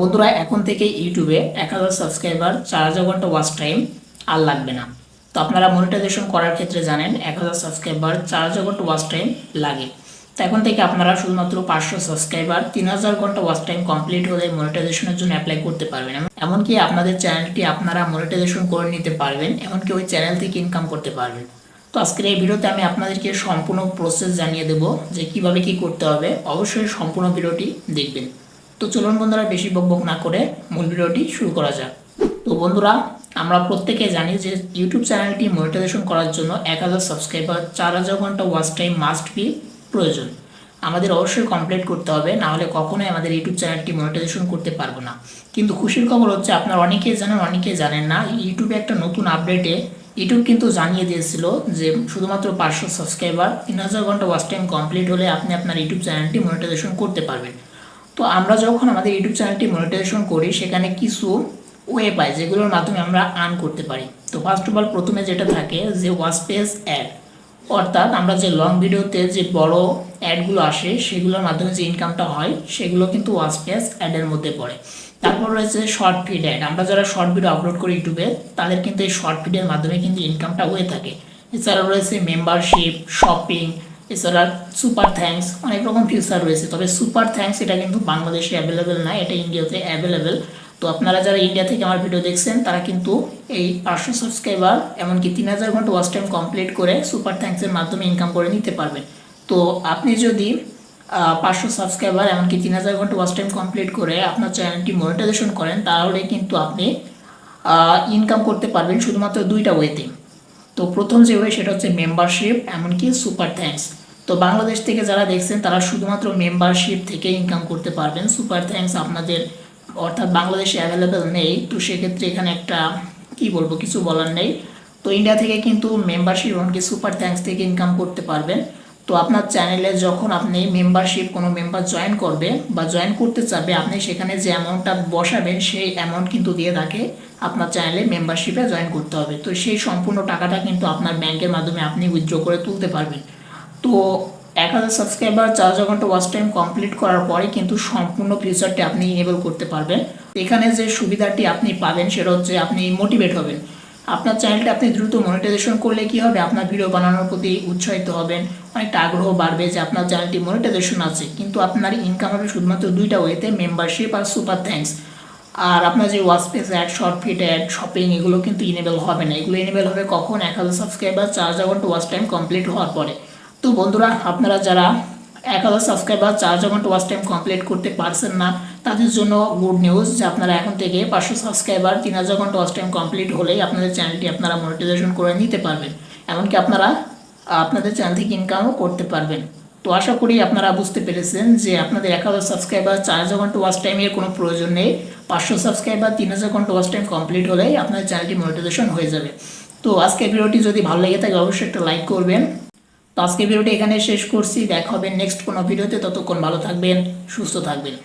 বন্ধুরা এখন থেকে ইউটিউবে 1000 সাবস্ক্রাইবার 4000 ঘন্টা ওয়াচ টাইম আর লাগবে না। তো আপনারা মনিটাইজেশন করার ক্ষেত্রে জানেন 1000 সাবস্ক্রাইবার 4000 ঘন্টা ওয়াচ টাইম লাগে। তো এখন থেকে আপনারা শুধুমাত্র 500 সাবস্ক্রাইবার 3000 ঘন্টা ওয়াচ টাইম কমপ্লিট হলে মনিটাইজেশনের জন্য অ্যাপ্লাই করতে পারবেন। এমনকি আপনাদের চ্যানেলটি আপনারা মনিটাইজেশন করে নিতে পারবেন, এমনকি ওই চ্যানেল থেকে ইনকাম করতে পারবেন। তো আজকের এই ভিডিওতে আমি আপনাদেরকে সম্পূর্ণ প্রসেস জানিয়ে দেব যে কিভাবে কি করতে হবে। অবশ্যই সম্পূর্ণ ভিডিওটি দেখবেন। তো চলুন বন্ধুরা, বেশি বকবক না করে মূল ভিডিওটি শুরু করা যাক। তো বন্ধুরা, আমরা প্রত্যেকে জানি যে ইউটিউব চ্যানেলটি মনিটাইজেশন করার জন্য 1000 সাবস্ক্রাইবার 4000 ঘন্টা ওয়াচ টাইম মাস্ট বি প্রয়োজন। আমাদের অবশ্যই কমপ্লিট করতে হবে, না হলে কখনোই আমাদের ইউটিউব চ্যানেলটি মনিটাইজেশন করতে পারবো না। কিন্তু খুশির খবর হচ্ছে আপনারা অনেকেই জানেন, অনেকেই জানেন না। ইউটিউবে একটা নতুন আপডেটে ইউটিউব কিন্তু জানিয়ে দিয়েছিল যে শুধুমাত্র 500 সাবস্ক্রাইবার 3000 ঘন্টা ওয়াচ টাইম কমপ্লিট হলে আপনি আপনার ইউটিউব চ্যানেলটি মনিটাইজেশন করতে পারবেন। তো আমরা যখন আমাদের ইউটিউব চ্যানেলটি মনিটাইজেশন করি সেখানে কিছু ওয়ে পাই যেগুলোর মাধ্যমে আমরা আর্ন করতে পারি। তো ফার্স্ট অফ অল প্রথমে যেটা থাকে যে ওয়াচ পেজ অ্যাড, অর্থাৎ আমরা যে লং ভিডিওতে যে বড় অ্যাডগুলো আসে সেগুলোর মাধ্যমে যে ইনকামটা হয় সেগুলো কিন্তু ওয়াচ পেজ অ্যাডের মধ্যে পড়ে। তারপর রয়েছে শর্ট ফিড অ্যাড, আমরা যারা শর্ট ভিডিও আপলোড করি ইউটিউবে তাদের কিন্তু এই শর্ট ভিডিওর মাধ্যমে কিন্তু ইনকামটা হয়ে থাকে। এছাড়াও রয়েছে মেম্বারশিপ, শপিং, এছাড়া সুপার থ্যাঙ্কস, অনেক রকম ফিচার রয়েছে। তবে সুপার থ্যাঙ্কস এটা কিন্তু বাংলাদেশে অ্যাভেলেবেল না, এটা ইন্ডিয়াতে অ্যাভেলেবেল। তো আপনারা যারা ইন্ডিয়া থেকে আমার ভিডিও দেখছেন তারা কিন্তু এই 500 সাবস্ক্রাইবার এমনকি 3000 ঘন্টা ওয়াচ টাইম কমপ্লিট করে সুপার থ্যাঙ্কসের মাধ্যমে ইনকাম করে নিতে পারবেন। তো আপনি যদি 500 সাবস্ক্রাইবার এমনকি 3000 ঘন্টা ওয়াচ টাইম কমপ্লিট করে আপনার চ্যানেলটি মনিটাইজেশন করেন, তাহলে কিন্তু আপনি ইনকাম করতে পারবেন শুধুমাত্র দুইটা ওয়েতে। তো প্রথম যে ওয়ে সেটা হচ্ছে মেম্বারশিপ এমনকি সুপার থ্যাঙ্কস। তো বাংলাদেশ থেকে যারা দেখছেন তারা শুধুমাত্র মেম্বারশিপ থেকে ইনকাম করতে পারবেন। সুপার থ্যাঙ্কস আপনাদের অর্থাৎ বাংলাদেশে অ্যাভেলেবেল নেই। তো সেক্ষেত্রে এখানে একটা কি বলবো, কিছু বলার নেই। তো ইন্ডিয়া থেকে কিন্তু মেম্বারশিপ এমনকি সুপার থ্যাঙ্কস থেকে ইনকাম করতে পারবেন। তো আপনার চ্যানেলে যখন আপনি মেম্বারশিপ কোনো মেম্বার জয়েন করবে বা জয়েন করতে চাবে, আপনি সেখানে যে অ্যামাউন্টটা বসাবেন সেই অ্যামাউন্ট কিন্তু দিয়ে থাকে আপনার চ্যানেলে মেম্বারশিপে জয়েন করতে হবে। তো সেই সম্পূর্ণ টাকাটা কিন্তু আপনার ব্যাংকের মাধ্যমে আপনি উইথড্র করে তুলতে পারবেন। তো 1000 সাবস্ক্রাইবার 4000 ঘন্টা ওয়াচ টাইম কমপ্লিট করার পরে কিন্তু সম্পূর্ণ ফিচারটি আপনি ইনেবল করতে পারবেন। এখানে যে সুবিধাটি আপনি পাবেন সেটা হচ্ছে আপনি মোটিভেট হবেন। আপনার চ্যানেলটা আপনি দ্রুত মনিটাইজেশন করলে কি হবে, আপনার ভিডিও বানানোর প্রতি উৎসাহিত হবেন, অনেকটা আগ্রহ বাড়বে যে আপনার চ্যানেলটি মনিটাইজেশন আছে। কিন্তু আপনার ইনকাম হবে শুধুমাত্র দুইটা ওয়েতে, মেম্বারশিপ আর সুপার থ্যাঙ্কস। আর আপনার যে watch page ad, short feed ad, shopping এগুলো কিন্তু ইনেবল হবে না। এগুলো ইনেবল হবে কখন? 1000 সাবস্ক্রাইবার 4000 ঘন্টা ওয়াচ টাইম কমপ্লিট হওয়ার পরে। তো বন্ধুরা, আপনারা যারা 1000 সাবস্ক্রাইবার 4000 ঘন্টা ওয়াচ টাইম কমপ্লিট করতে পারছেন না, তাদের জন্য গুড নিউজ যে আপনারা এখন থেকে 500 সাবস্ক্রাইবার 3000 ঘন্টা ওয়াচ টাইম কমপ্লিট হলেই আপনাদের চ্যানেলটি আপনারা মনিটাইজেশন করে নিতে পারবেন। এমনকি আপনারা আপনাদের চ্যানেল থেকে ইনকামও করতে পারবেন। তো আশা করি আপনারা বুঝতে পেরেছেন যে আপনাদের 1000 সাবস্ক্রাইবার 4000 ঘন্টা ওয়াচ টাইমের কোনো প্রয়োজন নেই। 500 সাবস্ক্রাইবার 3000 ঘন্টা ওয়াচ টাইম কমপ্লিট হলেই আপনার চ্যানেলটি মনিটাইজেশন হয়ে যাবে। তো আজকের ভিডিওটি যদি ভালো লেগে থাকে অবশ্যই একটা লাইক করবেন। তো আজকের ভিডিওটি এখানে শেষ করছি, দেখা হবে নেক্সট কোনো ভিডিওতে। ততক্ষণ ভালো থাকবেন, সুস্থ থাকবেন।